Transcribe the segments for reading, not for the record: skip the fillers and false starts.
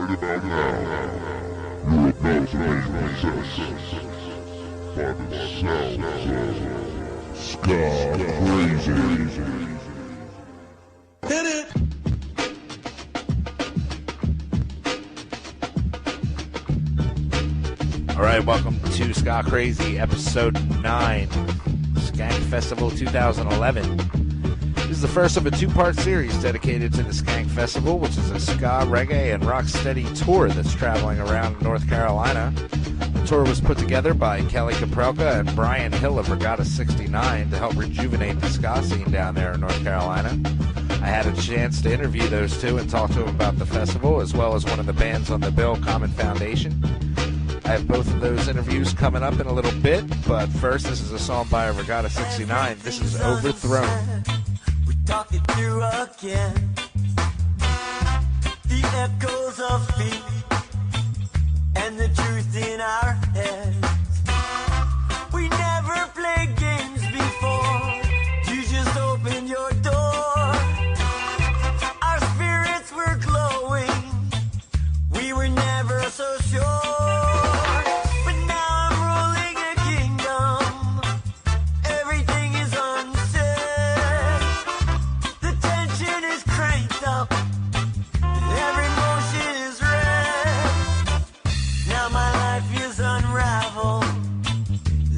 about now, you're about to be possessed by the sounds of Ska Crazy. Hit it! Alright, welcome to Ska Crazy, episode 9, Skank Festival 2011. This is the first of a two-part series dedicated to the Skank Festival, which is a ska, reggae, and rocksteady tour that's traveling around North Carolina. The tour was put together by Kelly Caprelka and Brian Hill of Regatta 69 to help rejuvenate the ska scene down there in North Carolina. I had a chance to interview those two and talk to them about the festival, as well as one of the bands on the bill, Common Foundation. I have both of those interviews coming up in a little bit, but first, this is a song by Regatta 69. This is Overthrown. We talk it through again. The echoes of feet and the truth in our heads. We never played games before. You just opened your door. Our spirits were glowing. We were never so sure.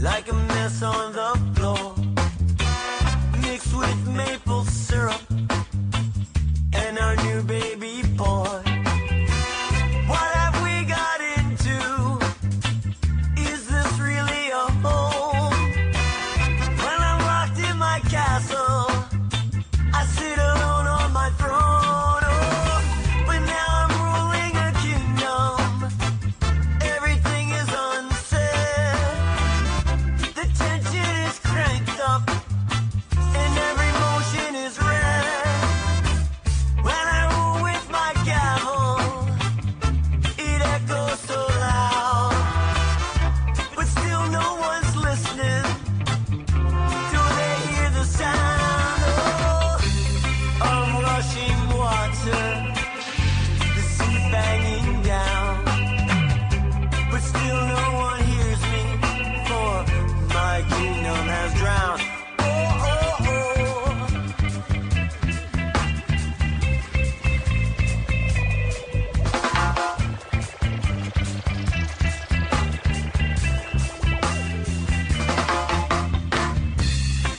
Like a mess on the floor, mixed with maple syrup and our new baby boy. What have we got into? Is this really a home? When I'm locked in my castle, I sit alone on my throne. Oh, but now I'm ruling a kingdom. Everything is unsaid. The tension is cranked up, and every motion is red. When I rule with my gavel, it echoes so loud, but still no one's listening till they hear the sound of rushing water, the sea banging down, but still no one hears me, for my kingdom has drowned. Oh, oh, oh.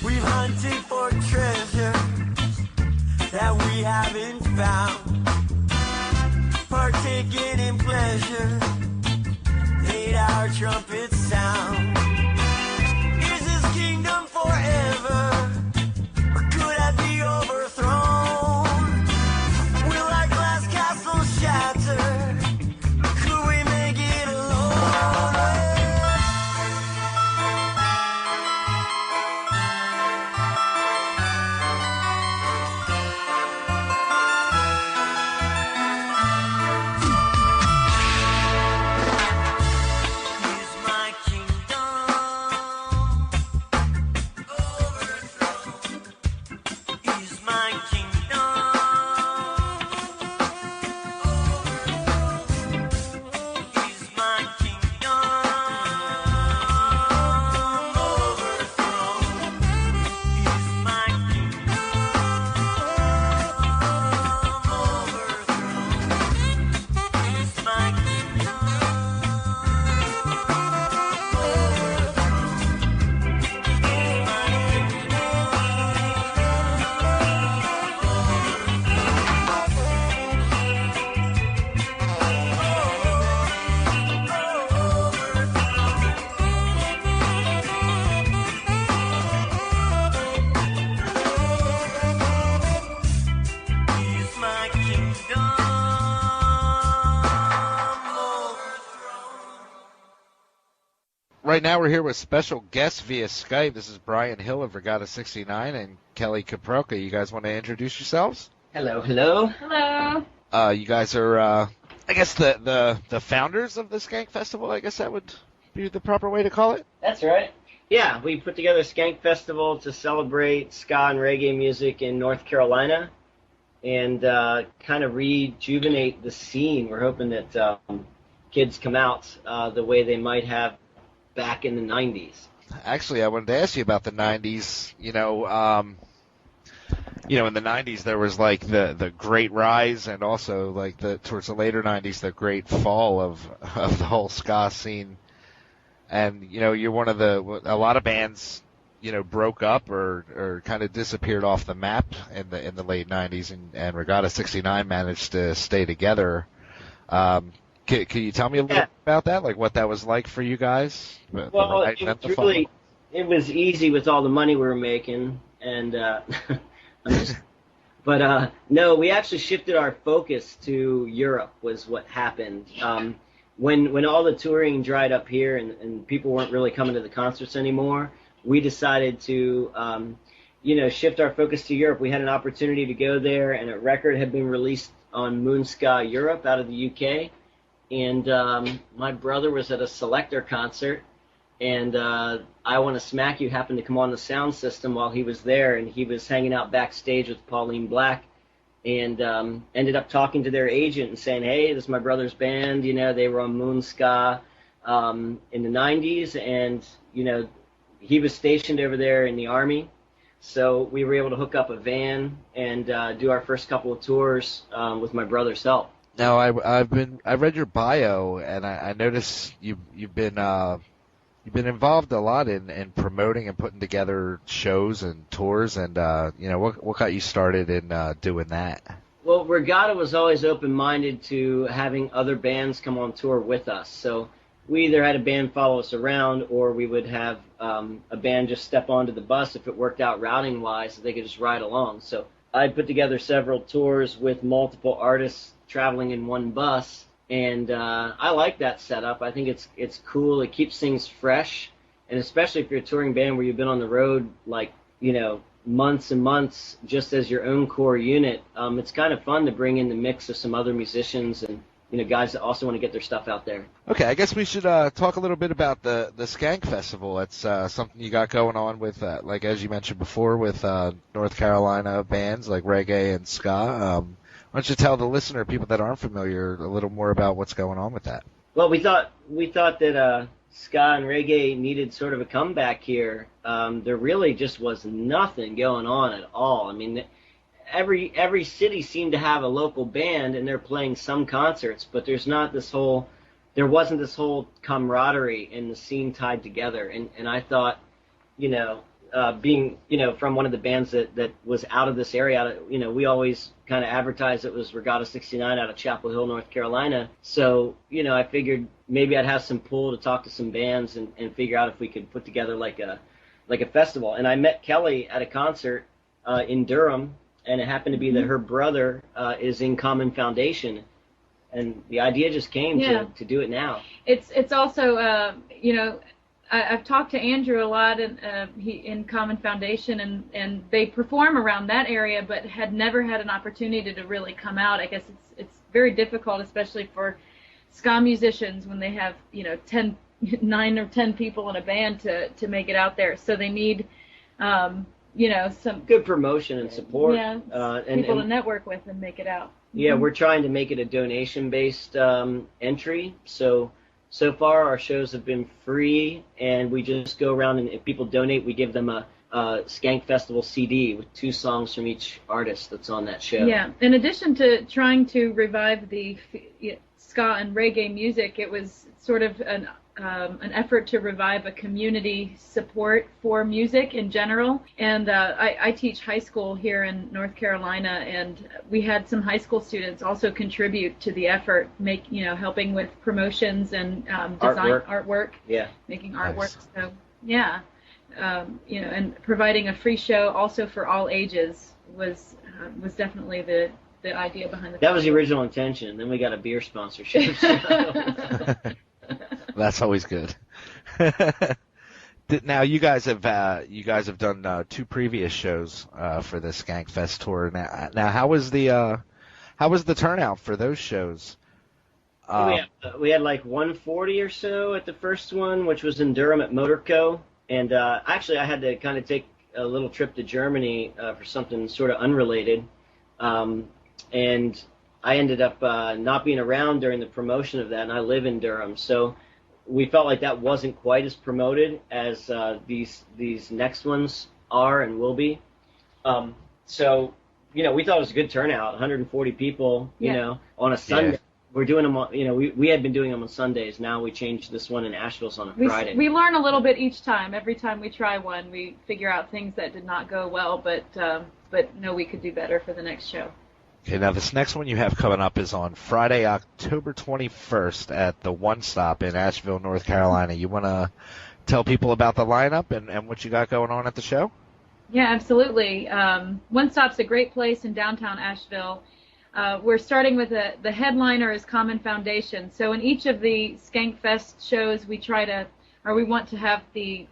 We've hunted for treasure that we haven't found, partaken in pleasure, made our trumpets sound. Is this kingdom forever, or could I be overthrown? Will our glass castle shatter? Could we make it alone? Is my kingdom overthrown? Is my kingdom overthrown? Is my kingdom overthrown? Is my kingdom overthrown? Is my kingdom Is my kingdom overthrown? Right now we're here with special guests via Skype. This is Brian Hill of Regatta 69 and Kelly Caprelka. You guys want to introduce yourselves? Hello, hello. Hello. You guys are, I guess, the founders of the Skank Festival. I guess that would be the proper way to call it. That's right. Yeah, we put together a Skank Festival to celebrate ska and reggae music in North Carolina. and kind of rejuvenate the scene. We're hoping that kids come out the way they might have back in the 90s. Actually, I wanted to ask you about the 90s. In the 90s there was like the great rise, and also like towards the later 90s the great fall of the whole ska scene. And you're one of a lot of bands broke up or kind of disappeared off the map in the late 90s, and Regatta 69 managed to stay together. Can you tell me a little bit about that, like what that was like for you guys? Well, it was easy with all the money we were making, and no, we actually shifted our focus to Europe was what happened. When all the touring dried up here and people weren't really coming to the concerts anymore, we decided to shift our focus to Europe. We had an opportunity to go there, and a record had been released on Moonska Europe out of the UK. And my brother was at a Selector concert, and I Want to Smack You happened to come on the sound system while he was there, and he was hanging out backstage with Pauline Black, and ended up talking to their agent and saying, hey, this is my brother's band, they were on Moonska in the 90s, and, he was stationed over there in the Army, so we were able to hook up a van and do our first couple of tours with my brother's help. Now, I read your bio, and I noticed you've been involved a lot in promoting and putting together shows and tours, and what got you started in doing that? Well, Regatta was always open-minded to having other bands come on tour with us. So we either had a band follow us around, or we would have a band just step onto the bus if it worked out routing-wise, so they could just ride along. So I put together several tours with multiple artists traveling in one bus, and I like that setup. I think it's cool. It keeps things fresh, and especially if you're a touring band where you've been on the road months and months just as your own core unit, it's kind of fun to bring in the mix of some other musicians and guys that also want to get their stuff out there. Okay, I guess we should talk a little bit about the Skank Festival. It's something you got going on with, like as you mentioned before, with North Carolina bands like reggae and ska. Why don't you tell the listener, people that aren't familiar, a little more about what's going on with that? Well, we thought that ska and reggae needed sort of a comeback here. There really just was nothing going on at all. I mean, every city seemed to have a local band, and they're playing some concerts, but there wasn't this whole camaraderie and the scene tied together. And I thought, being from one of the bands that was out of this area, we always kind of advertised it was Regatta 69 out of Chapel Hill, North Carolina. So I figured maybe I'd have some pull to talk to some bands and figure out if we could put together like a festival. And I met Kelly at a concert in Durham, and it happened to be that her brother is in Common Foundation, and the idea just came to do it now. It's also I've talked to Andrew a lot in Common Foundation, and they perform around that area, but had never had an opportunity to really come out. I guess it's very difficult, especially for ska musicians, when they have 9 or 10 people in a band to make it out there. So they need some good promotion and support. Yeah, people to network with and make it out. Yeah, we're trying to make it a donation-based entry. So far, our shows have been free, and we just go around, and if people donate, we give them a Skank Festival CD with 2 songs from each artist that's on that show. Yeah, in addition to trying to revive the ska and reggae music, it was sort of an effort to revive a community support for music in general. And I teach high school here in North Carolina, and we had some high school students also contribute to the effort, helping with promotions and artwork, making artwork. So and providing a free show also for all ages was definitely the idea behind the That was the original intention. Then we got a beer sponsorship. That's always good. Now you guys have done 2 previous shows for the Skankfest tour. Now how was the turnout for those shows? We had like 140 or so at the first one, which was in Durham at Motorco, and actually I had to kind of take a little trip to Germany for something sort of unrelated. And I ended up not being around during the promotion of that, and I live in Durham, so we felt like that wasn't quite as promoted as these next ones are and will be. So, we thought it was a good turnout, 140 people, on a Sunday. Yeah. We're doing them on, we had been doing them on Sundays. Now we changed this one in Asheville on a Friday. We learn a little bit each time. Every time we try one, we figure out things that did not go well, but know we could do better for the next show. Okay, now this next one you have coming up is on Friday, October 21st at the One Stop in Asheville, North Carolina. You want to tell people about the lineup and what you got going on at the show? Yeah, absolutely. One Stop's a great place in downtown Asheville. We're starting with the headliner is Common Foundation. So in each of the Skankfest shows, we want to have the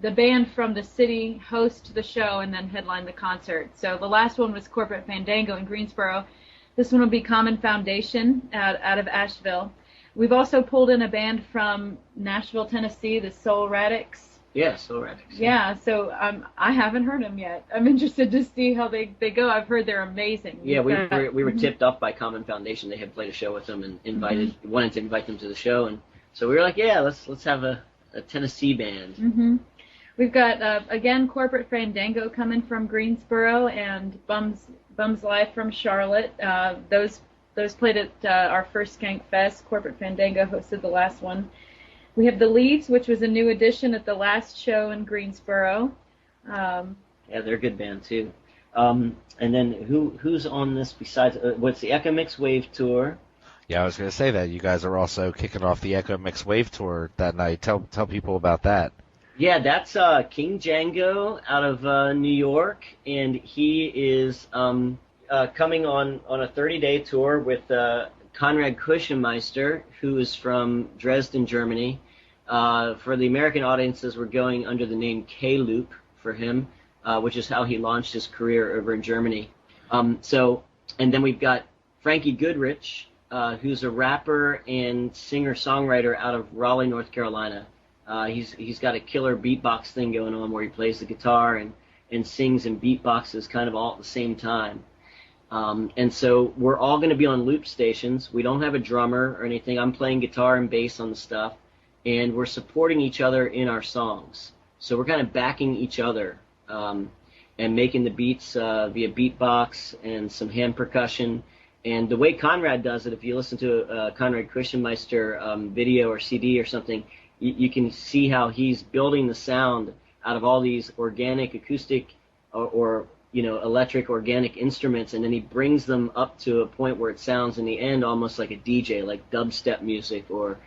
band from the city host the show and then headline the concert. So the last one was Corporate Fandango in Greensboro. This one will be Common Foundation out of Asheville. We've also pulled in a band from Nashville, Tennessee, the Soul Radix. Yeah, Soul Radix. Yeah, so I haven't heard them yet. I'm interested to see how they go. I've heard they're amazing. Yeah, we were tipped off by Common Foundation. They had played a show with them and wanted to invite them to the show, and so we were like, yeah, let's have a Tennessee band. Mm-hmm. We've got again Corporate Fandango coming from Greensboro and Bums Live from Charlotte. Those played at our first Skankfest. Corporate Fandango hosted the last one. We have The Leaves, which was a new addition at the last show in Greensboro. Yeah, they're a good band too. And then who's on this besides? What's the Echo Mix Wave Tour? Yeah, I was going to say that you guys are also kicking off the Echo Mix Wave Tour that night. Tell people about that. Yeah, that's King Django out of New York, and he is coming on a 30-day tour with Konrad Kuschenmeister, who is from Dresden, Germany. For the American audiences, we're going under the name K-Loop for him, which is how he launched his career over in Germany. And then we've got Frankie Goodrich, who's a rapper and singer-songwriter out of Raleigh, North Carolina. He's got a killer beatbox thing going on where he plays the guitar and sings and beatboxes kind of all at the same time. And so we're all going to be on loop stations. We don't have a drummer or anything. I'm playing guitar and bass on the stuff, and we're supporting each other in our songs. So we're kind of backing each other and making the beats via beatbox and some hand percussion. And the way Konrad does it, if you listen to a Konrad Kuschenmeister video or CD or something, you can see how he's building the sound out of all these organic, acoustic, or electric, organic instruments, and then he brings them up to a point where it sounds in the end almost like a DJ, like dubstep music or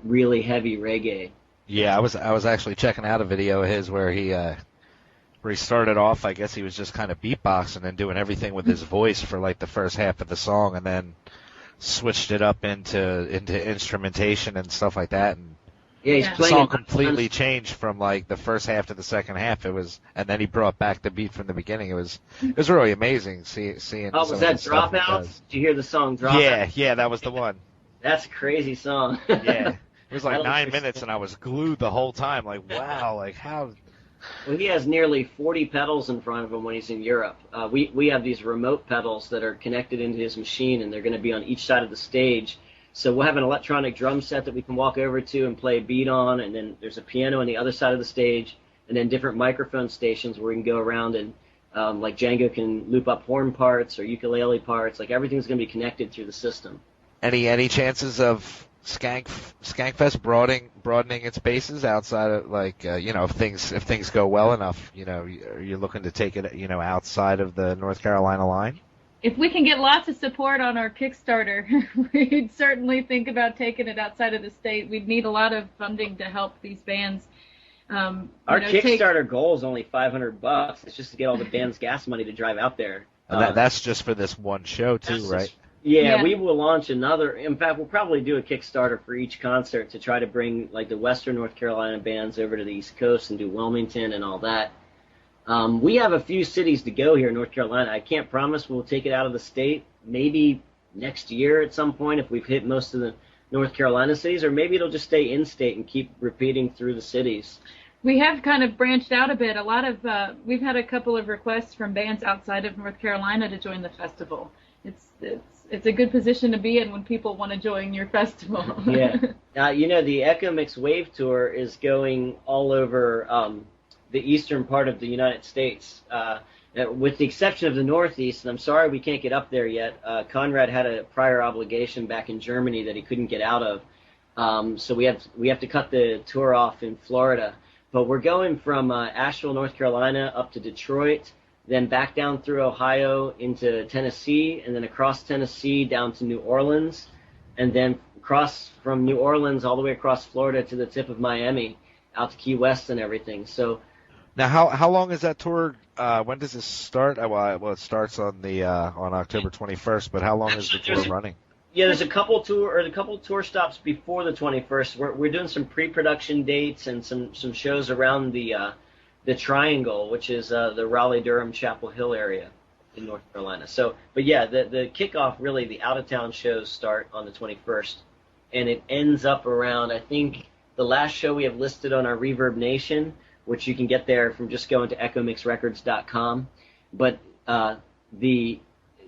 really heavy reggae. Yeah, I was actually checking out a video of his where he started off. I guess he was just kind of beatboxing and doing everything with his voice for like the first half of the song, and then switched it up into instrumentation and stuff like that. And yeah, he's playing. The song completely changed from like the first half to the second half. And then he brought back the beat from the beginning. It was really amazing seeing. Oh, was that Dropout? Did you hear the song Dropout? Yeah, that was the one. That's a crazy song. Yeah, it was like 9 minutes, and I was glued the whole time. Like, wow, like how. Well, he has nearly 40 pedals in front of him when he's in Europe. We have these remote pedals that are connected into his machine, and they're going to be on each side of the stage. So we'll have an electronic drum set that we can walk over to and play a beat on, and then there's a piano on the other side of the stage, and then different microphone stations where we can go around and, like Django can loop up horn parts or ukulele parts. Like everything's going to be connected through the system. Any chances of Skankfest broadening its bases outside of if things go well enough? Are you looking to take it outside of the North Carolina line? If we can get lots of support on our Kickstarter, we'd certainly think about taking it outside of the state. We'd need a lot of funding to help these bands. Our Kickstarter goal is only $500. It's just to get all the band's gas money to drive out there. And that's just for this one show too, right? Yeah, we will launch another. In fact, we'll probably do a Kickstarter for each concert to try to bring like the Western North Carolina bands over to the East Coast and do Wilmington and all that. We have a few cities to go here in North Carolina. I can't promise we'll take it out of the state. Maybe next year at some point if we've hit most of the North Carolina cities, or maybe it'll just stay in-state and keep repeating through the cities. We have kind of branched out a bit. We've had a couple of requests from bands outside of North Carolina to join the festival. It's a good position to be in when people want to join your festival. Yeah. The Echo Mix Wave Tour is going all over the eastern part of the United States, with the exception of the Northeast. And I'm sorry we can't get up there yet. Conrad had a prior obligation back in Germany that he couldn't get out of, so we have to cut the tour off in Florida. But we're going from Asheville, North Carolina, up to Detroit, then back down through Ohio into Tennessee, and then across Tennessee down to New Orleans, and then across from New Orleans all the way across Florida to the tip of Miami, out to Key West and everything. So, now, how long is that tour? When does this start? Well, it starts on October 21st. But how long is the tour running? Yeah, there's a couple tour stops before the 21st. We're doing some pre-production dates and some shows around the Triangle, which is the Raleigh-Durham, Chapel Hill area in North Carolina. So, but yeah, the kickoff, really, the out-of-town shows start on the 21st, and it ends up around, I think, the last show we have listed on our Reverb Nation, which you can get there from just going to echomixrecords.com. But the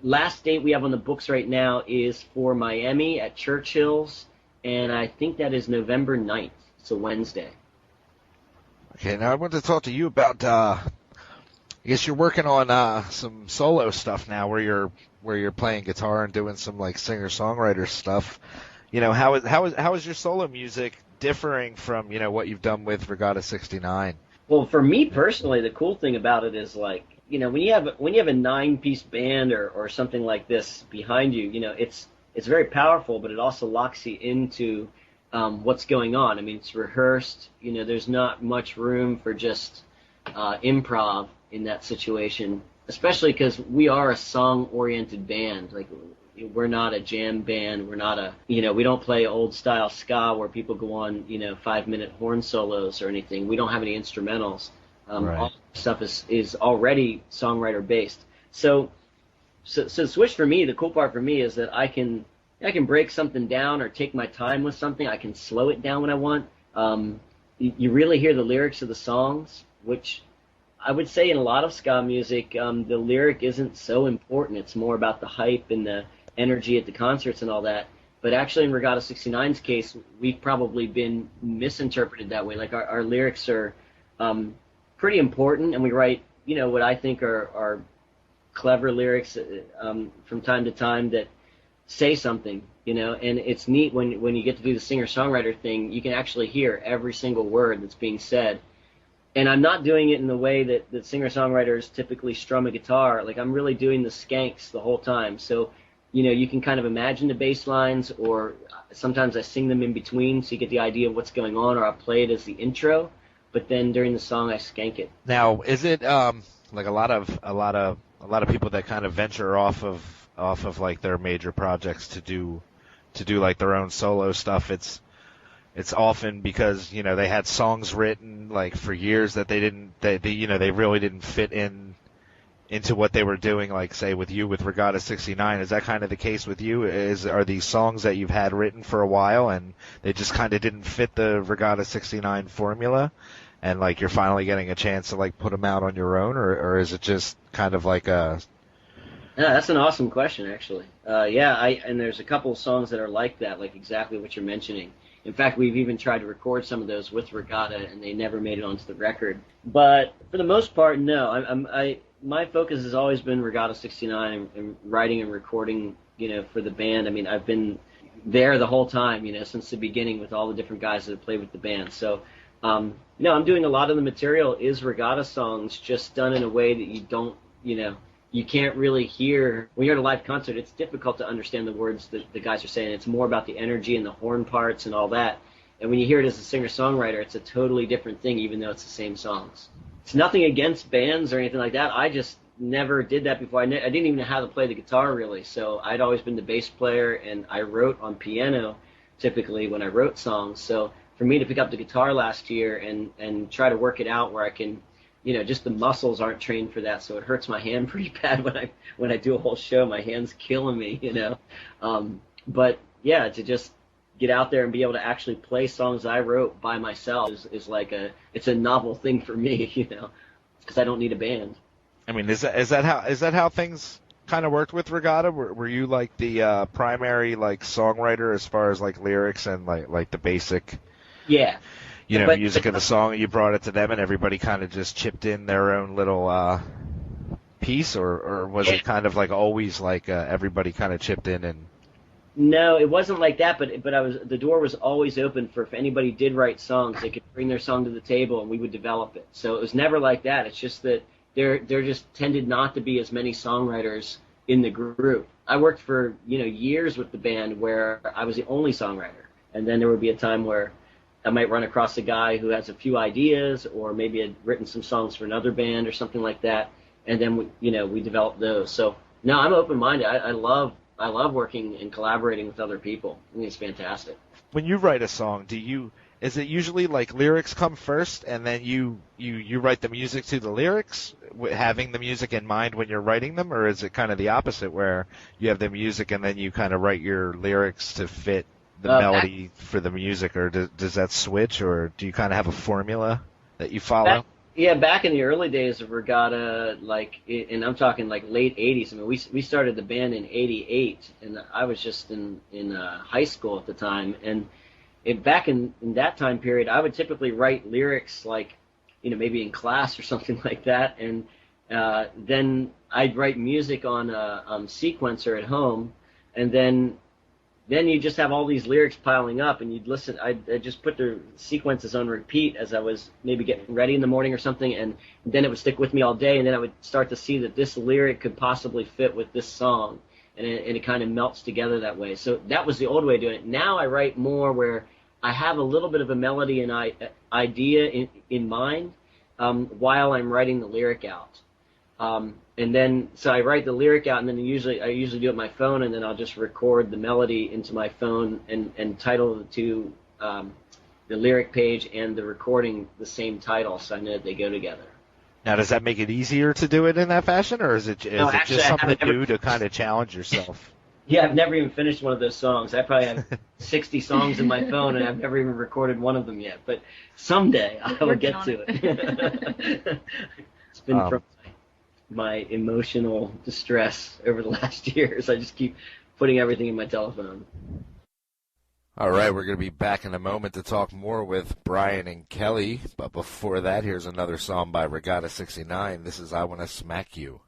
last date we have on the books right now is for Miami at Churchill's, and I think that is November 9th. It's a Wednesday. Okay, now I want to talk to you about, I guess you're working on some solo stuff now where you're playing guitar and doing some like singer-songwriter stuff. How is your solo music differing from, what you've done with Regatta 69? Well, for me personally, the cool thing about it is like, when you have a 9-piece band or something like this behind you, it's very powerful, but it also locks you into what's going on. I mean, it's rehearsed. There's not much room for just improv in that situation, especially because we are a song-oriented band. Like, we're not a jam band. We're not we don't play old-style ska where people go on, 5-minute horn solos or anything. We don't have any instrumentals. Right. All stuff is already songwriter-based. So the switch for me, the cool part for me is that I can break something down or take my time with something. I can slow it down when I want. You really hear the lyrics of the songs, which I would say in a lot of ska music, the lyric isn't so important. It's more about the hype and the energy at the concerts and all that. But actually in Regatta 69's case, we've probably been misinterpreted that way. Like our lyrics are pretty important, and we write, what I think are clever lyrics from time to time that say something, and it's neat when you get to do the singer-songwriter thing, you can actually hear every single word that's being said. And I'm not doing it in the way that singer-songwriters typically strum a guitar. Like, I'm really doing the skanks the whole time. So, you can kind of imagine the bass lines, or sometimes I sing them in between so you get the idea of what's going on, or I play it as the intro, but then during the song I skank it. Now, is it like a lot of people that kind of venture off of like their major projects to do like their own solo stuff? It's often because they had songs written like for years that they really didn't fit into what they were doing, like say with Regatta 69. Is that kind of the case with you? Are these songs that you've had written for a while and they just kind of didn't fit the Regatta 69 formula, and like you're finally getting a chance to like put them out on your own, or is it just kind of like a... Yeah, that's an awesome question, actually. And there's a couple of songs that are like that, like exactly what you're mentioning. In fact, we've even tried to record some of those with Regatta, and they never made it onto the record. But for the most part, no. My focus has always been Regatta 69 and writing and recording, for the band. I mean, I've been there the whole time, since the beginning with all the different guys that have played with the band. So, I'm doing a lot of the material is Regatta songs, just done in a way that you don't, you can't really hear. When you're at a live concert, it's difficult to understand the words that the guys are saying. It's more about the energy and the horn parts and all that. And when you hear it as a singer-songwriter, it's a totally different thing, even though it's the same songs. It's nothing against bands or anything like that. I just never did that before. I didn't even know how to play the guitar, really. So I'd always been the bass player, and I wrote on piano, typically, when I wrote songs. So for me to pick up the guitar last year and try to work it out where I can, just the muscles aren't trained for that, so it hurts my hand pretty bad when I do a whole show. My hand's killing me, But yeah, to just get out there and be able to actually play songs I wrote by myself is like it's a novel thing for me, you know, because I don't need a band. I mean, is that how things kind of worked with Regatta? Were you like the primary like songwriter as far as like lyrics and like the basic, yeah, you know, music of the song, and you brought it to them, and everybody kind of just chipped in their own little piece, or was it kind of like always like everybody kind of chipped in and? No, it wasn't like that, but the door was always open for if anybody did write songs, they could bring their song to the table and we would develop it. So it was never like that. It's just that there just tended not to be as many songwriters in the group. I worked for, you know, years with the band where I was the only songwriter, and then there would be a time where I might run across a guy who has a few ideas, or maybe had written some songs for another band or something like that, and then we developed those. So no, I'm open-minded. I love working and collaborating with other people. I think it's fantastic. When you write a song, is it usually like lyrics come first and then you write the music to the lyrics, having the music in mind when you're writing them, or is it kind of the opposite where you have the music and then you kind of write your lyrics to fit the melody for the music, or does that switch, or do you kind of have a formula that you follow? Back in the early days of Regatta, and I'm talking like late 80s. I mean, we started the band in 88, and I was just in high school at the time. And back in that time period, I would typically write lyrics like, you know, maybe in class or something like that. And then I'd write music on a sequencer at home, and then you just have all these lyrics piling up, and you'd listen. I'd just put the sequences on repeat as I was maybe getting ready in the morning or something, and then it would stick with me all day, and then I would start to see that this lyric could possibly fit with this song, and it kind of melts together that way. So that was the old way of doing it. Now I write more where I have a little bit of a melody and idea in mind while I'm writing the lyric out. And then, so I write the lyric out, and then I usually do it on my phone, and then I'll just record the melody into my phone and title the lyric page and the recording the same title, so I know that they go together. Now, does that make it easier to do it in that fashion, or is it just something new to kind of challenge yourself? Yeah, I've never even finished one of those songs. I probably have 60 songs in my phone, and I've never even recorded one of them yet. But someday I will get to it. It's been from my emotional distress over the last years. I just keep putting everything in my telephone. All right, we're going to be back in a moment to talk more with Brian and Kelly. But before that, here's another song by Regatta 69. This is I Wanna Smack You.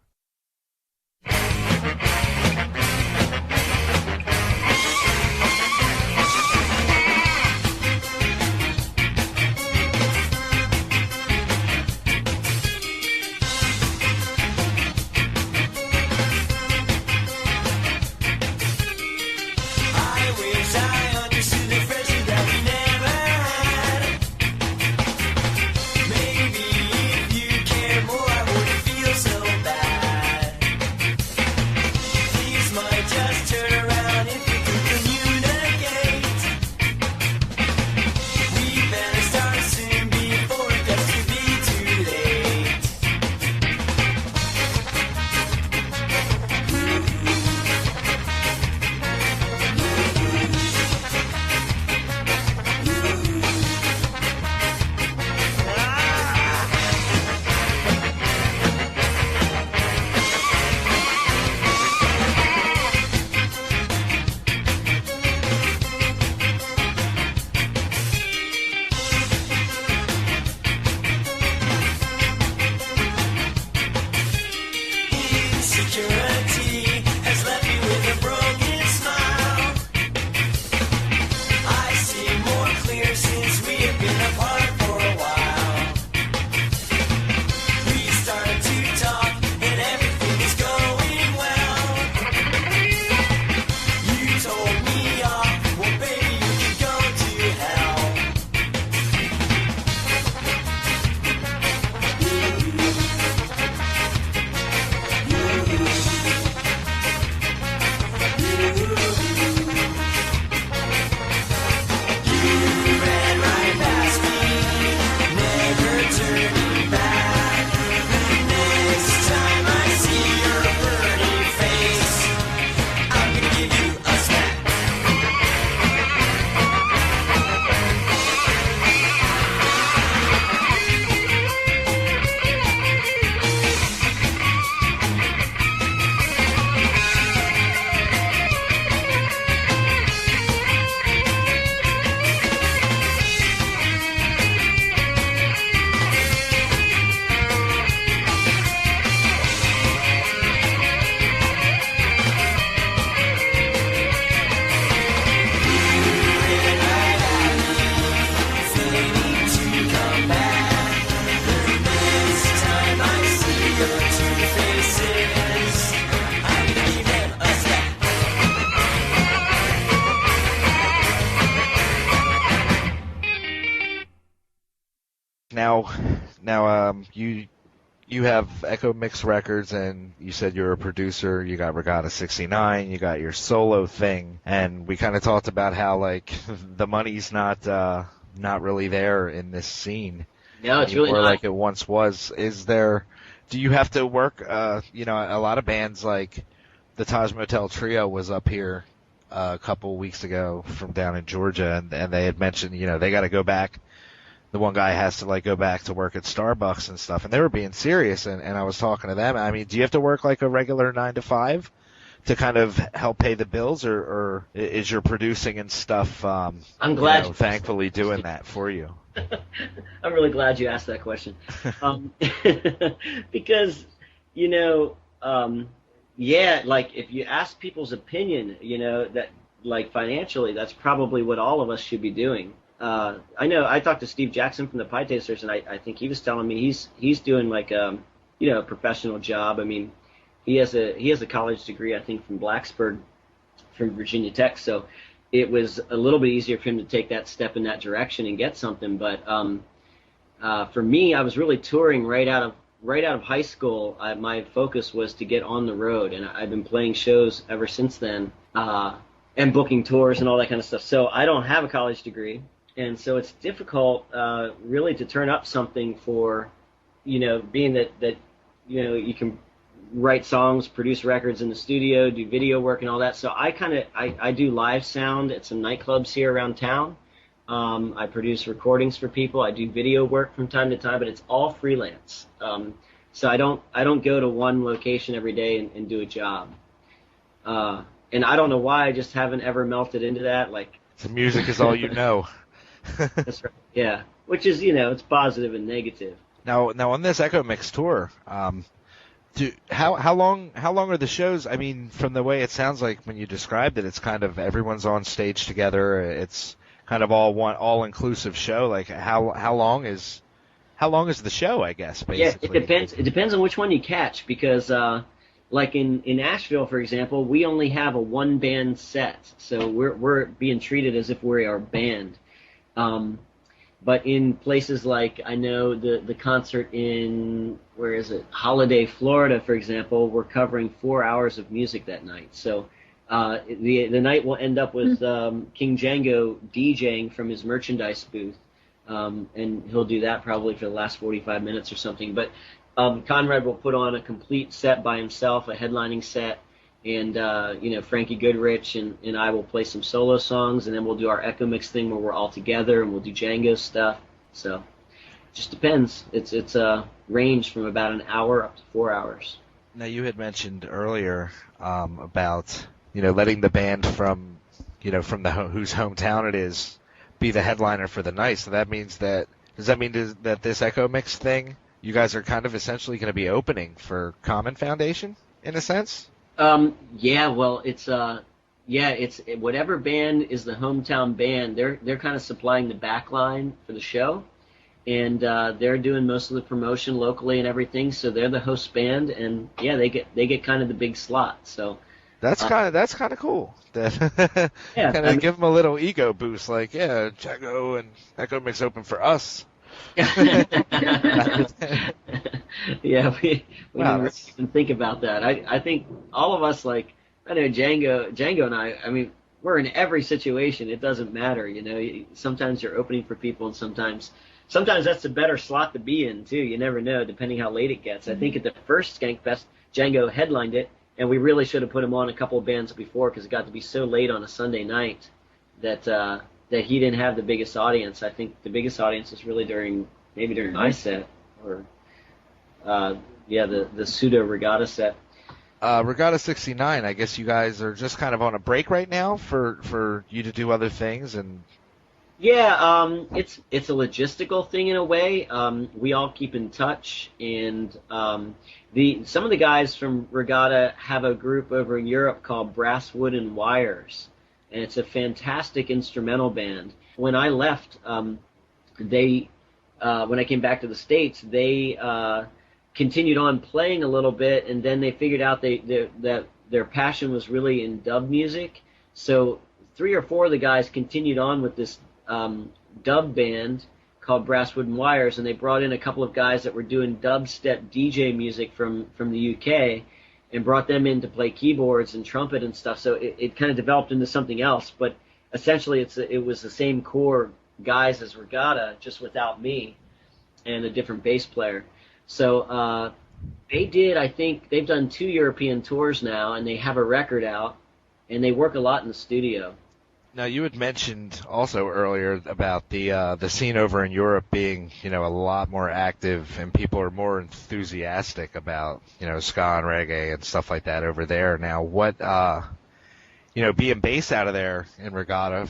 you have Echo Mix Records, and you said you're a producer. You got Regatta 69. You got your solo thing, and we kind of talked about how like the money's not really there in this scene. No, it's really anymore not. like it once was. Do you have to work? A lot of bands like the Taj Motel Trio was up here a couple weeks ago from down in Georgia, and they had mentioned, they got to go back. The one guy has to like go back to work at Starbucks and stuff, and they were being serious. And I was talking to them. I mean, do you have to work like a regular 9 to 5 to kind of help pay the bills, or is your producing and stuff? I'm glad. Thankfully, doing that for you. I'm really glad you asked that question, because like if you ask people's opinion, that like financially, that's probably what all of us should be doing. I know I talked to Steve Jackson from the Pie Tasters, and I think he was telling me he's doing like a professional job. I mean, he has a college degree, I think, from Blacksburg, from Virginia Tech. So it was a little bit easier for him to take that step in that direction and get something. But for me, I was really touring right out of high school. My focus was to get on the road, and I've been playing shows ever since then, and booking tours and all that kind of stuff. So I don't have a college degree. And so it's difficult, really, to turn up something for, being that you can write songs, produce records in the studio, do video work and all that. So I do live sound at some nightclubs here around town. I produce recordings for people. I do video work from time to time, but it's all freelance. So I don't go to one location every day and do a job. And I don't know why I just haven't ever melted into that. Like, the music is all you know. That's right. Yeah, which is it's positive and negative. Now on this Echo Mix tour, how long are the shows? I mean, from the way it sounds like when you described it, it's kind of everyone's on stage together. It's kind of all inclusive show. Like how long is the show? I guess basically. Yeah, it depends. It depends on which one you catch, because like in Nashville, for example, we only have a one band set, so we're being treated as if we're our band. But in places like, I know the concert in, where is it, Holiday, Florida, for example, we're covering 4 hours of music that night. So the night will end up with King Django DJing from his merchandise booth, and he'll do that probably for the last 45 minutes or something. But Conrad will put on a complete set by himself, a headlining set. And, Frankie Goodrich and I will play some solo songs, and then we'll do our Echo Mix thing where we're all together, and we'll do Django stuff. So it just depends. It's a range from about an hour up to 4 hours. Now, you had mentioned earlier about, letting the band from whose hometown it is be the headliner for the night. So does that mean that this Echo Mix thing, you guys are kind of essentially going to be opening for Common Foundation, in a sense? It's whatever band is the hometown band. They're kind of supplying the back line for the show, and they're doing most of the promotion locally and everything. So they're the host band, and they get kind of the big slot. So that's kind of cool. That give them a little ego boost, like Django and Echo Mix open for us. Yeah, we didn't even think about that. I think all of us, like, I know Django and I mean, we're in every situation. It doesn't matter, sometimes you're opening for people, and sometimes that's a better slot to be in too. You never know, depending how late it gets. I think at the first Skankfest, Django headlined it, and we really should have put him on a couple of bands before, because it got to be so late on a Sunday night that he didn't have the biggest audience. I think the biggest audience was really during my set, or the pseudo Regatta set. Regatta 69, I guess you guys are just kind of on a break right now for you to do other things, and it's a logistical thing in a way. We all keep in touch, and some of the guys from Regatta have a group over in Europe called Brass, Wood, and Wires, and it's a fantastic instrumental band. When I left, when I came back to the States, they continued on playing a little bit, and then they figured out that their passion was really in dub music. So 3 or 4 of the guys continued on with this dub band called Brasswood and Wires, and they brought in a couple of guys that were doing dubstep DJ music from the UK, and brought them in to play keyboards and trumpet and stuff. So it kind of developed into something else. But essentially, it was the same core guys as Regatta, just without me, and a different bass player. So I think they've done 2 European tours now, and they have a record out, and they work a lot in the studio. Now, you had mentioned also earlier about the scene over in Europe being, a lot more active, and people are more enthusiastic about, ska and reggae and stuff like that over there. Now, what, being based out of there in Regatta,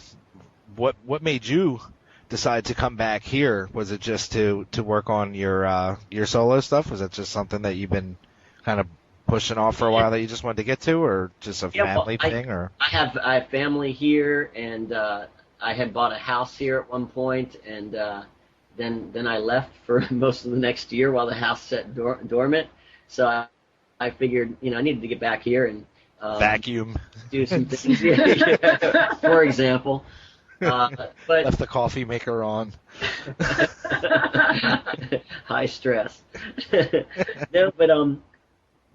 what made you decide to come back here? Was it just to work on your solo stuff? Was it just something that you've been kind of pushing off for a while that you just wanted to get to, or just a family thing? Or I have family here, and I had bought a house here at one point, and then I left for most of the next year while the house sat dormant. So I figured, I needed to get back here and vacuum, do some things. For example. But left the coffee maker on. High stress. No, but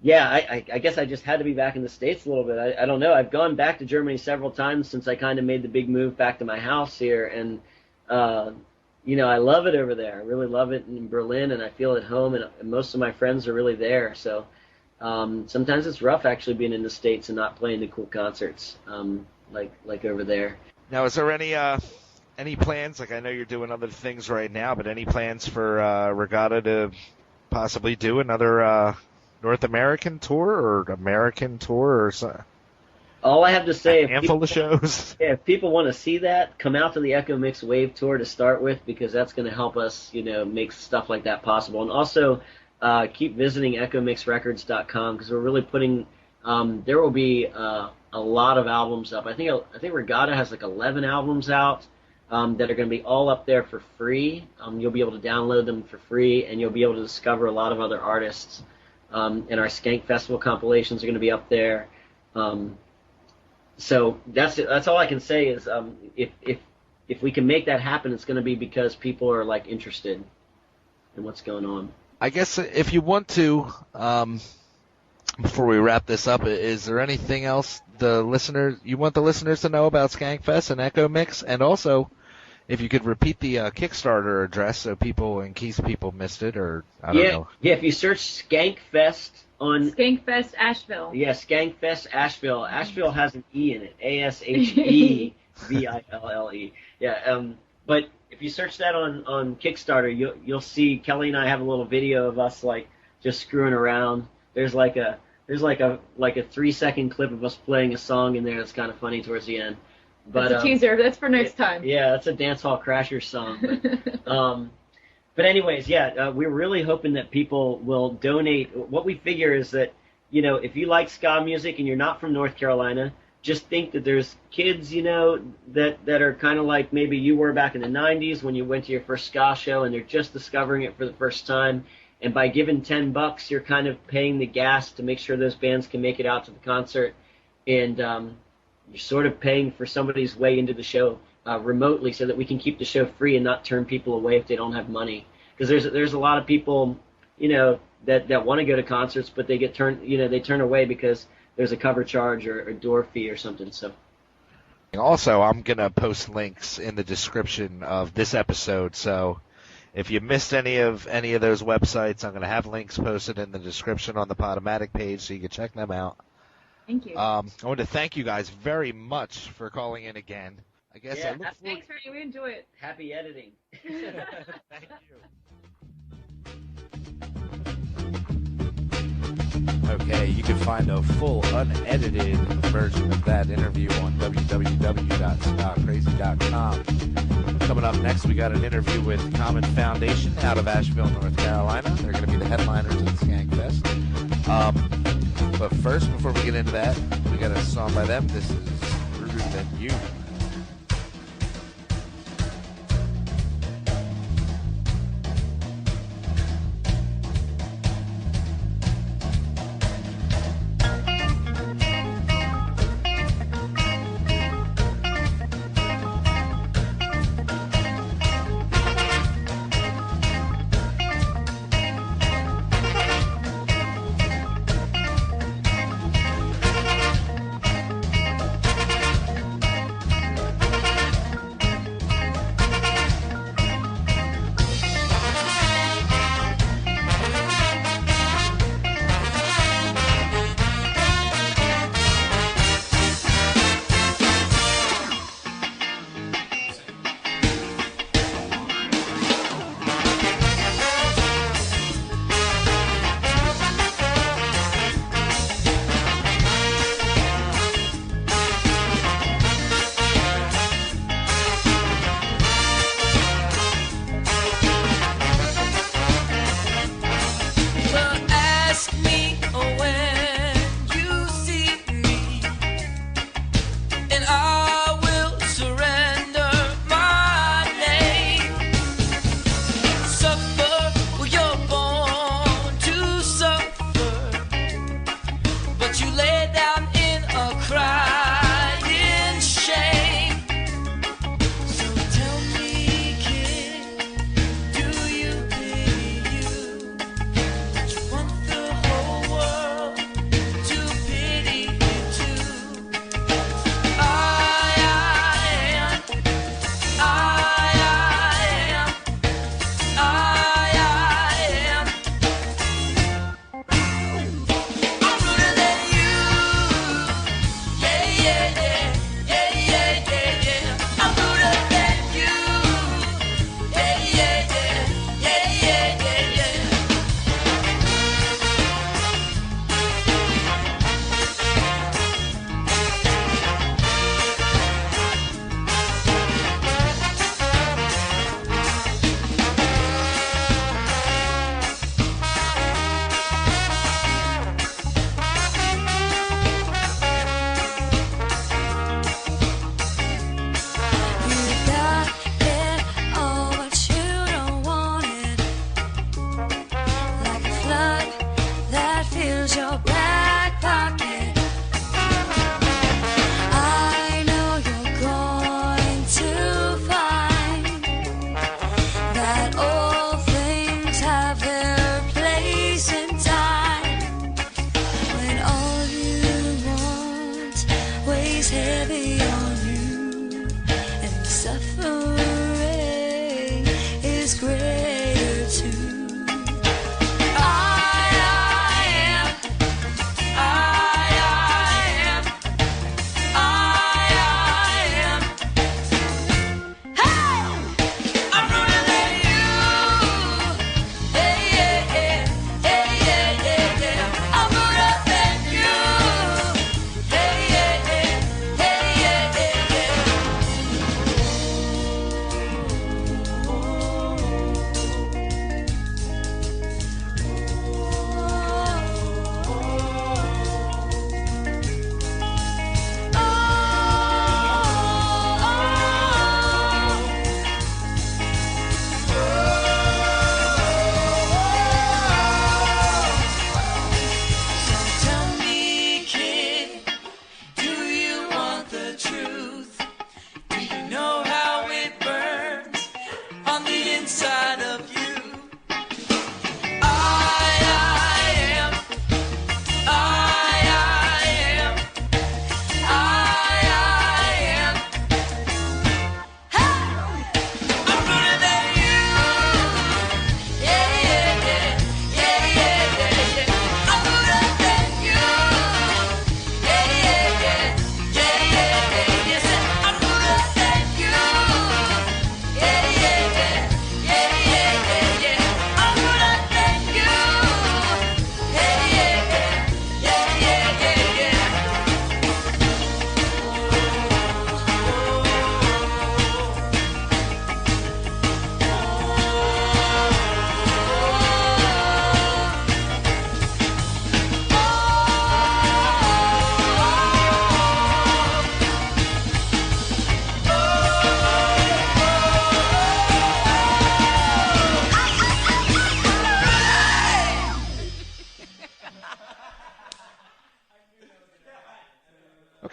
yeah, I guess I just had to be back in the States a little bit. I don't know. I've gone back to Germany several times since I kind of made the big move back to my house here, and I love it over there. I really love it in Berlin, and I feel at home, and most of my friends are really there. So sometimes it's rough actually being in the States and not playing the cool concerts like over there. Now, is there any plans? Like, I know you're doing other things right now, but any plans for Regatta to possibly do another North American tour or American tour or something? All I have to say, a handful of shows. If people want to see that, come out to the Echo Mix Wave Tour to start with, because that's going to help us, make stuff like that possible. And also, keep visiting EchoMixRecords.com, because we're really putting. There will be a lot of albums up. I think Regatta has like 11 albums out that are going to be all up there for free. You'll be able to download them for free, and you'll be able to discover a lot of other artists. And our Skank Festival compilations are going to be up there. So that's all I can say is if we can make that happen, it's going to be because people are like interested in what's going on. I guess if you want to, before we wrap this up, is there anything else you want the listeners to know about Skankfest and Echo Mix? And also, if you could repeat the Kickstarter address so people, in case people missed it, or I don't know. Yeah, if you search Skankfest on... Skankfest Asheville. Yeah, Skankfest Asheville. Asheville has an E in it. ASHEVILLE. Yeah, but if you search that on Kickstarter, you'll see Kelly and I have a little video of us like just screwing around. There's like a 3-second clip of us playing a song in there that's kind of funny towards the end. But, that's a teaser. That's for next time. Yeah, that's a Dance Hall Crashers song. But anyways, we're really hoping that people will donate. What we figure is that, if you like ska music and you're not from North Carolina, just think that there's kids, that are kind of like maybe you were back in the 90s when you went to your first ska show and they're just discovering it for the first time. And by giving $10, you're kind of paying the gas to make sure those bands can make it out to the concert. And you're sort of paying for somebody's way into the show remotely so that we can keep the show free and not turn people away if they don't have money. Because there's a lot of people, that want to go to concerts, but they get they turn away because there's a cover charge or a door fee or something. So. Also, I'm going to post links in the description of this episode, so if you missed any of those websites, I'm going to have links posted in the description on the Podomatic page so you can check them out. Thank you. I want to thank you guys very much for calling in again. I guess I look forward. Thanks, Freddie. We enjoy it. Happy editing. Thank you. Okay, you can find a full unedited version of that interview on www.skacrazy.com. Coming up next, we got an interview with Common Foundation out of Asheville, North Carolina. They're going to be the headliners at Skankfest. But first, before we get into that, we got a song by them. This is Ruder Than You.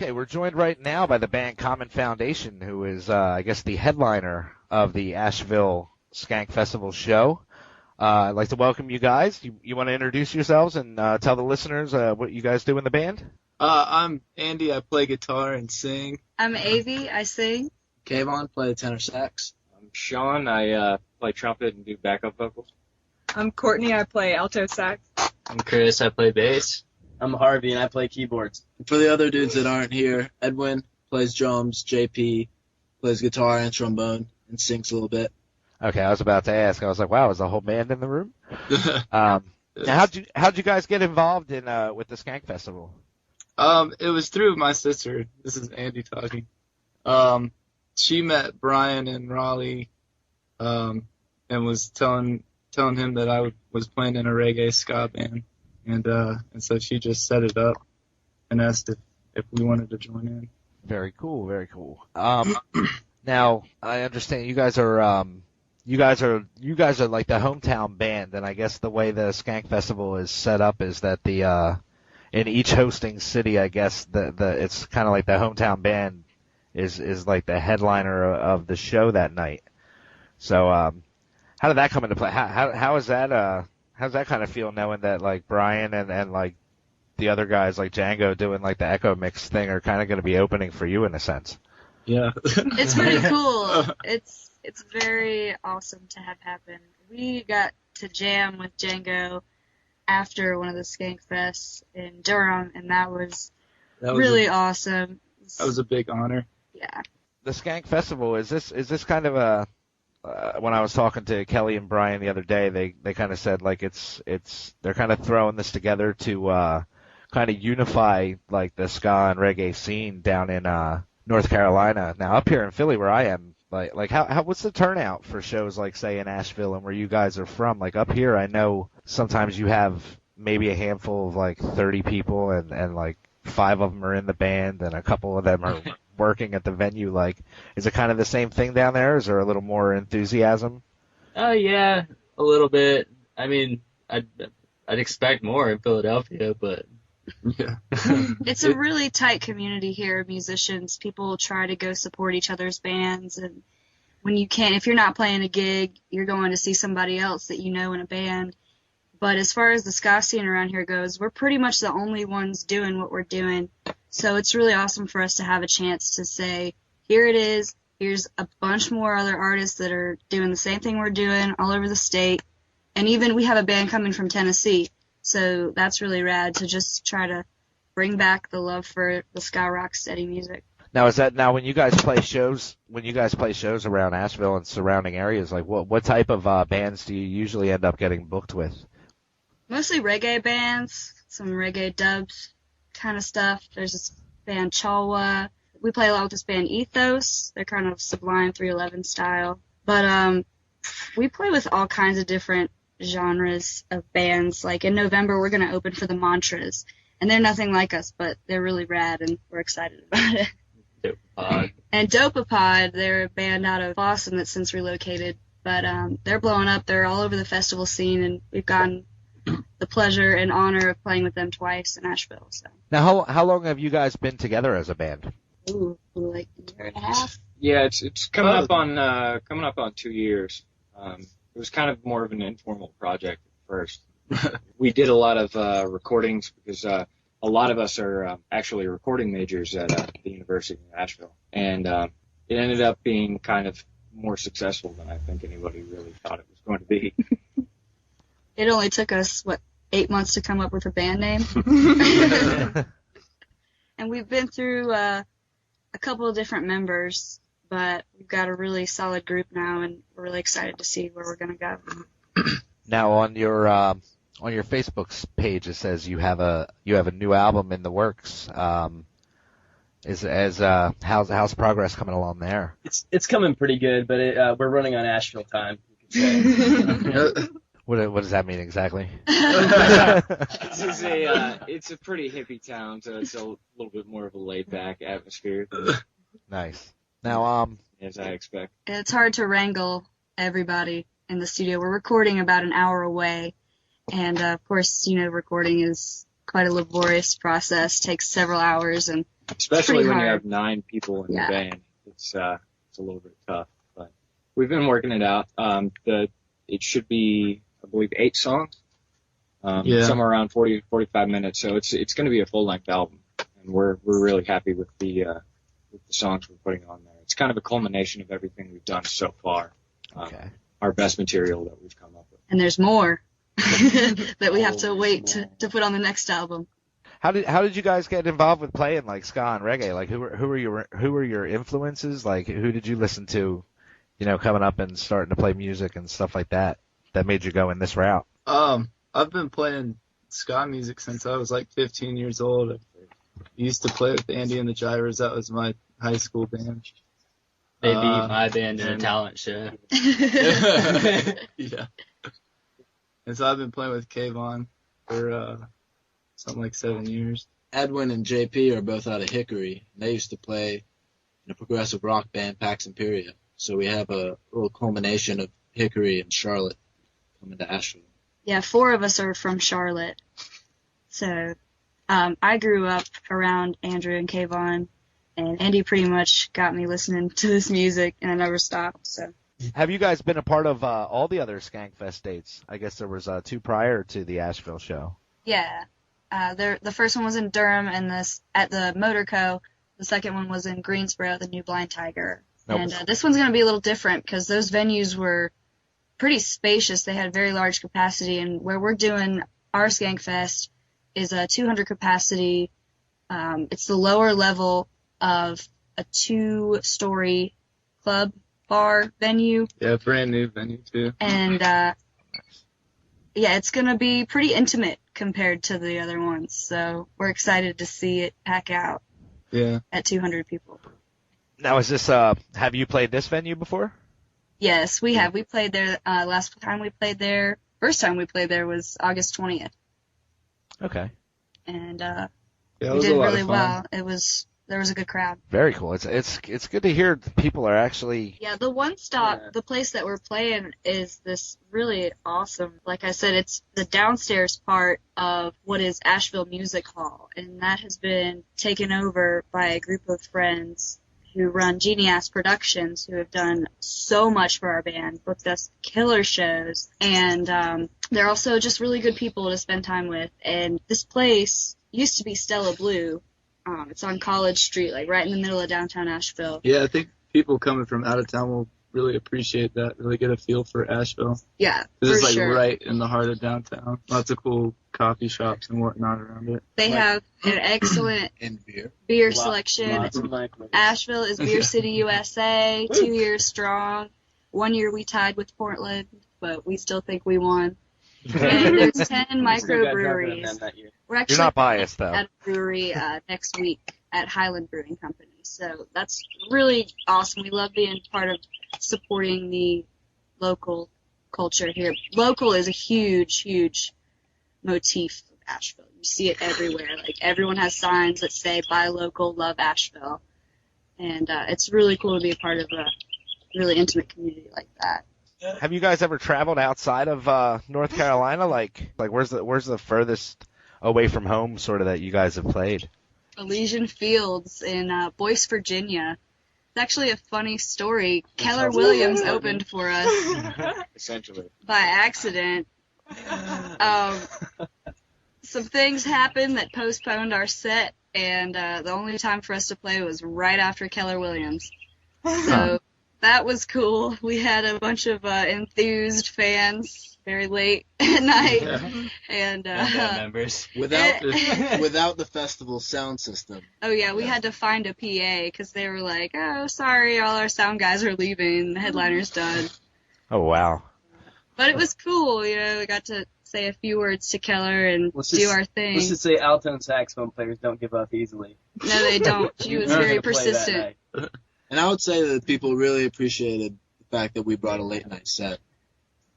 Okay, we're joined right now by the band Common Foundation, who is, I guess, the headliner of the Asheville Skank Festival show. I'd like to welcome you guys. You want to introduce yourselves and tell the listeners what you guys do in the band? I'm Andy. I play guitar and sing. I'm Avi. I sing. Kayvon, play the tenor sax. I'm Sean. I play trumpet and do backup vocals. I'm Courtney. I play alto sax. I'm Chris. I play bass. I'm Harvey, and I play keyboards. For the other dudes that aren't here, Edwin plays drums, JP plays guitar and trombone, and sings a little bit. Okay, I was about to ask. I was like, wow, is the whole band in the room? Now, how'd you guys get involved in with the Skank Festival? It was through my sister. This is Andy talking. She met Brian in Raleigh, and was telling him that I was playing in a reggae ska band. And so she just set it up and asked if we wanted to join in. Very cool, very cool. Now I understand you guys are like the hometown band, and I guess the way the Skank Festival is set up is that in each hosting city, I guess it's kind of like the hometown band is like the headliner of the show that night. So how did that come into play? How is that how's that kind of feel knowing that like Brian and like the other guys like Django doing like the Echo Mix thing are kind of going to be opening for you in a sense? Yeah. It's pretty cool. It's very awesome to have happen. We got to jam with Django after one of the Skankfests in Durham, and that was really awesome. That was a big honor. Yeah. The Skank Festival, is this kind of a when I was talking to Kelly and Brian the other day, they kind of said like they're kind of throwing this together to kind of unify like the ska and reggae scene down in North Carolina. Now up here in Philly where I am, like how what's the turnout for shows like say in Asheville and where you guys are from? Like up here, I know sometimes you have maybe a handful of like 30 people and like 5 of them are in the band and a couple of them are working at the venue. Like, is it kind of the same thing down there? Is there a little more enthusiasm? Yeah, a little bit. I mean, I'd expect more in Philadelphia, but Yeah. It's a really tight community here of musicians. People try to go support each other's bands, and when you can, if you're not playing a gig, you're going to see somebody else that you know in a band. But as far as the ska scene around here goes, we're pretty much the only ones doing what we're doing. So it's really awesome for us to have a chance to say, here it is, here's a bunch more other artists that are doing the same thing we're doing all over the state. And even we have a band coming from Tennessee. So that's really rad to just try to bring back the love for the ska rock steady music. Now when you guys play shows around Asheville and surrounding areas, like what type of bands do you usually end up getting booked with? Mostly reggae bands, some reggae dubs kind of stuff. There's this band Chalwa. We play a lot with this band Ethos. They're kind of Sublime 311 style. But we play with all kinds of different genres of bands. Like in November, we're going to open for the Mantras. And they're nothing like us, but they're really rad, and we're excited about it. Dopapod. And Dopapod, they're a band out of Boston that's since relocated. But they're blowing up. They're all over the festival scene, and we've gotten the pleasure and honor of playing with them twice in Asheville. So. Now, how long have you guys been together as a band? Ooh, like a year and a half. Yeah, it's coming up on 2 years. It was kind of more of an informal project at first. We did a lot of recordings because a lot of us are actually recording majors at the University of Asheville, and it ended up being kind of more successful than I think anybody really thought it was going to be. It only took us, 8 months to come up with a band name? And we've been through a couple of different members, but we've got a really solid group now, and we're really excited to see where we're going to go. Now, on your Facebook page, it says you have a new album in the works. How's progress coming along there? It's coming pretty good, but we're running on Asheville time. You could say. What does that mean exactly? It's a pretty hippie town, so it's a little bit more of a laid-back atmosphere. Nice. Now, as I expect. It's hard to wrangle everybody in the studio. We're recording about an hour away, and of course, recording is quite a laborious process. Takes several hours, and especially when hard. you have 9 people in the band, it's a little bit tough. But we've been working it out. It should be, I believe, 8 songs, somewhere around 40-45 minutes. So it's going to be a full-length album, and we're really happy with the songs we're putting on there. It's kind of a culmination of everything we've done so far. Okay. Our best material that we've come up with. And there's more that we have to wait to put on the next album. How did you guys get involved with playing like ska and reggae? Like who were your influences? Like who did you listen to, coming up and starting to play music and stuff like that made you go in this route? I've been playing ska music since I was like 15 years old. I used to play with Andy and the Gyros. That was my high school band. They beat my band in a talent show. Yeah. And so I've been playing with Kayvon for something like 7 years. Edwin and JP are both out of Hickory. They used to play in a progressive rock band, Pax Imperia. So we have a little culmination of Hickory and Charlotte coming to Asheville. Yeah, 4 of us are from Charlotte. So I grew up around Andrew and Kayvon, and Andy pretty much got me listening to this music, and I never stopped. So. Have you guys been a part of all the other Skankfest dates? I guess there was 2 prior to the Asheville show. Yeah. The first one was in Durham, and at the Motor Co. The second one was in Greensboro, the New Blind Tiger. Nope. And this one's going to be a little different because those venues were pretty spacious. They had very large capacity, and where we're doing our Skankfest is a 200 capacity. It's the lower level of a 2-story club bar venue. Yeah, brand new venue too. And yeah, it's going to be pretty intimate compared to the other ones. So we're excited to see it pack out at 200 people. Now, is this, have you played this venue before? Yes, we have. We played there first time we played there was August 20th. Okay. And it we was did a lot really of fun. well. There was a good crowd. Very cool. It's good to hear people are actually. Yeah, the the place that we're playing is this really awesome. Like I said, it's the downstairs part of what is Asheville Music Hall, and that has been taken over by a group of friends who run Genie Ass Productions, who have done so much for our band, booked us killer shows, and they're also just really good people to spend time with. And this place used to be Stella Blue. It's on College Street, like right in the middle of downtown Asheville. Yeah, I think people coming from out of town will really appreciate that, really get a feel for Asheville. Yeah, Because it's like sure. right in the heart of downtown. Lots of cool coffee shops and whatnot around it. They have an excellent And beer selection. Lots of microwaves. Asheville is Beer City, USA, 2 years strong. 1 year we tied with Portland, but we still think we won. And there's 10 microbreweries. We're actually You're not biased, though. at a brewery next week at Highland Brewing Company. So that's really awesome. We love being part of supporting the local culture here. Local is a huge, huge motif of Asheville. You see it everywhere. Like, everyone has signs that say, buy local, love Asheville. And it's really cool to be a part of a really intimate community like that. Have you guys ever traveled outside of North Carolina? Like where's the furthest away from home sort of that you guys have played? Elysian Fields in Boyce, Virginia. It's actually a funny story. Keller Williams opened for us Essentially. by accident. Some things happened that postponed our set, and the only time for us to play was right after Keller Williams. So that was cool. We had a bunch of enthused fans very late at night, and band members. without the festival sound system. oh yeah, we had to find a PA because they were like, "Oh, sorry, all our sound guys are leaving. The headliner's done." Oh, wow. But it was cool, you know. We got to say a few words to Keller and do our thing. Let's just say alto and saxophone players don't give up easily. No, they don't. She was very persistent. And I would say that people really appreciated the fact that we brought a late night set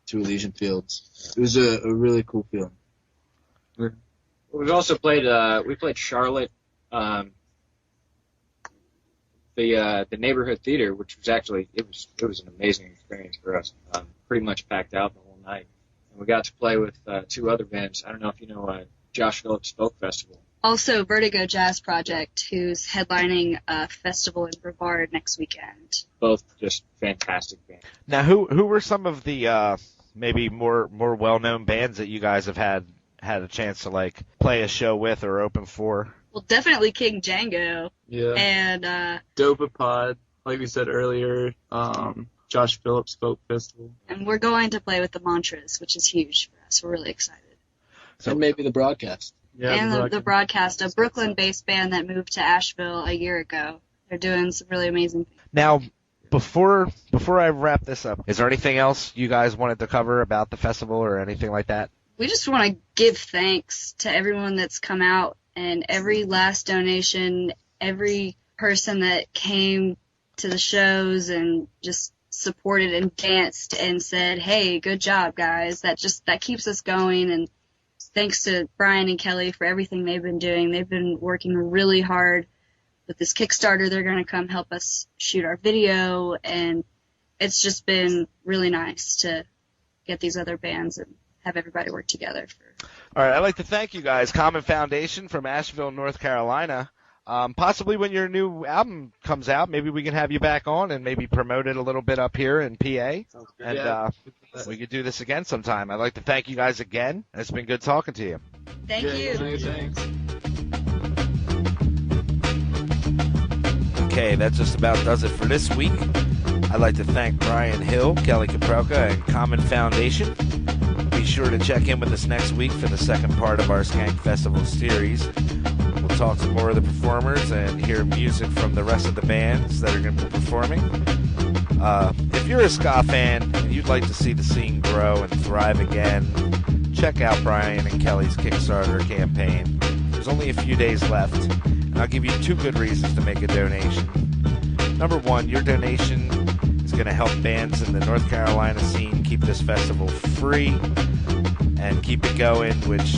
to Elysian Fields. It was a really cool feeling. We've also played. We played Charlotte, the neighborhood theater, which was actually it was an amazing experience for us. Pretty much packed out the whole night, and we got to play with 2 other bands. I don't know if you know Josh Phillips Folk Festival. Also, Vertigo Jazz Project, who's headlining a festival in Brevard next weekend. Both just fantastic bands. Now, who were some of the maybe more well-known bands that you guys have had a chance to like play a show with or open for? Well, definitely King Django. Yeah. And Dopapod, like we said earlier. Josh Phillips Folk Festival. and we're going to play with the Mantras, which is huge for us. We're really excited. And maybe the broadcast. Yeah, And the broadcast, a Brooklyn-based band that moved to Asheville a year ago. They're doing some really amazing things. Now, before I wrap this up, is there anything else you guys wanted to cover about the festival or anything like that? We just want to give thanks to everyone that's come out and every last donation, every person that came to the shows and just supported and danced and said, "Hey, good job, guys." That keeps us going. And thanks to Brian and Kelly for everything they've been doing. They've been working really hard with this Kickstarter. They're going to come help us shoot our video, and it's just been really nice to get these other bands and have everybody work together. All right, I'd like to thank you guys, Common Foundation from Asheville, North Carolina. Possibly when your new album comes out, maybe we can have you back on and maybe promote it a little bit up here in PA. And we could do this again sometime. I'd like to thank you guys again. It's been good talking to you. Thank you. Thanks. Okay, that just about does it for this week. I'd like to thank Brian Hill, Kelly Caprelka, and Common Foundation. Be sure to check in with us next week for the second part of our Skank Festival series. We'll talk to more of the performers and hear music from the rest of the bands that are going to be performing. If you're a ska fan and you'd like to see the scene grow and thrive again, check out Brian and Kelly's Kickstarter campaign. There's only a few days left, and I'll give you 2 good reasons to make a donation. Number 1, your donation is going to help bands in the North Carolina scene keep this festival free and keep it going, which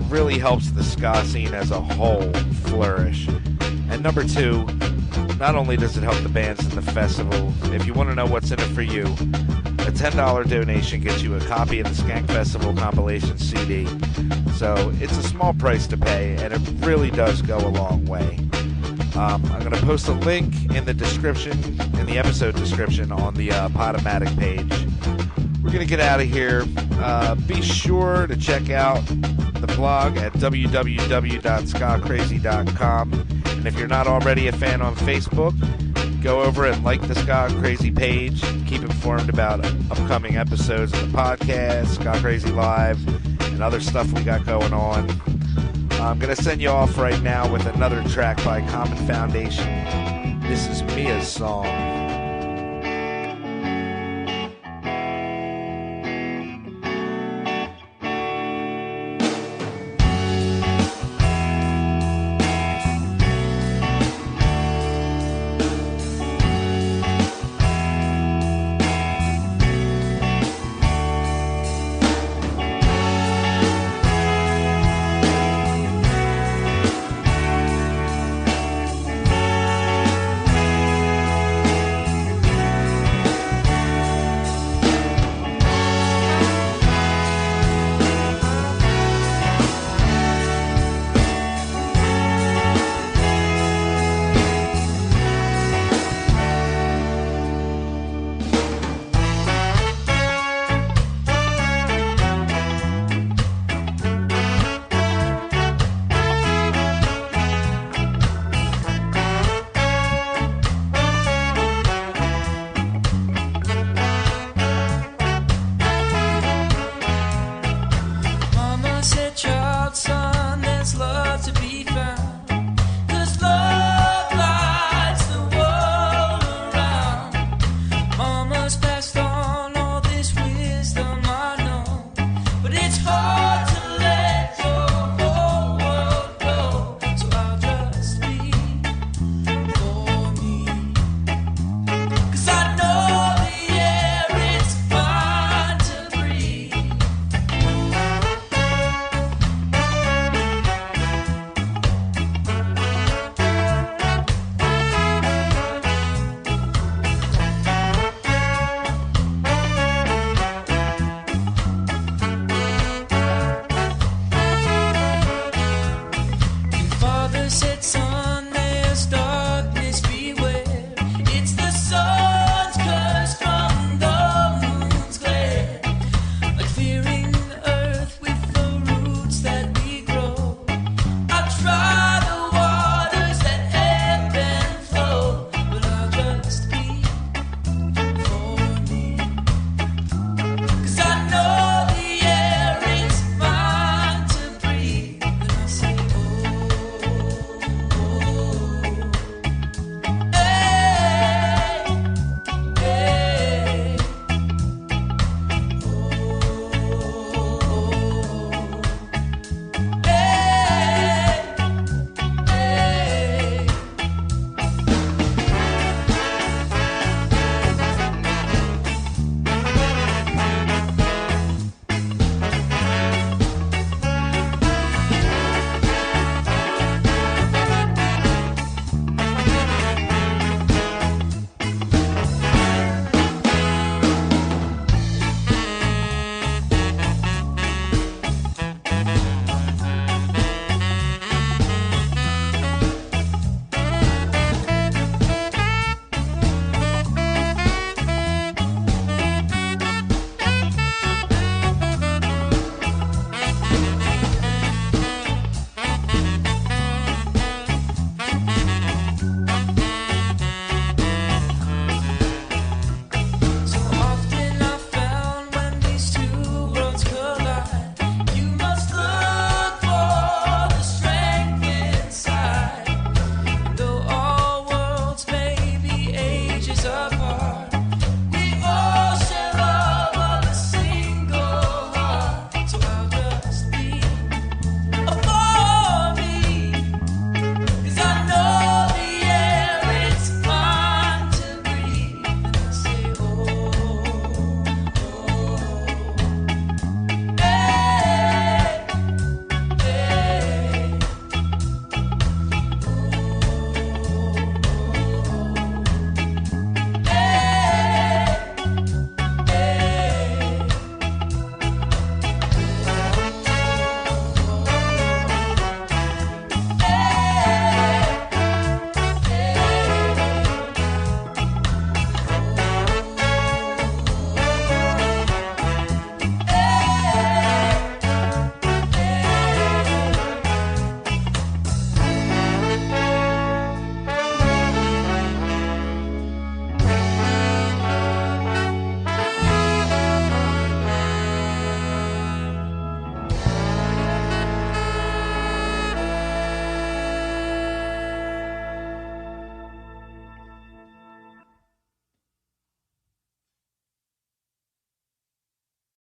really helps the ska scene as a whole flourish. And number 2, not only does it help the bands in the festival, if you want to know what's in it for you, a $10 donation gets you a copy of the Skank Festival compilation CD. So it's a small price to pay, and it really does go a long way. I'm going to post a link in the description, in the episode description on the Podomatic page. We're going to get out of here. Be sure to check out the blog at www.skacrazy.com. And if you're not already a fan on Facebook, go over and like the Ska Crazy page. Keep informed about upcoming episodes of the podcast, Ska Crazy Live, and other stuff we got going on. I'm going to send you off right now with another track by Common Foundation. This is Mia's song.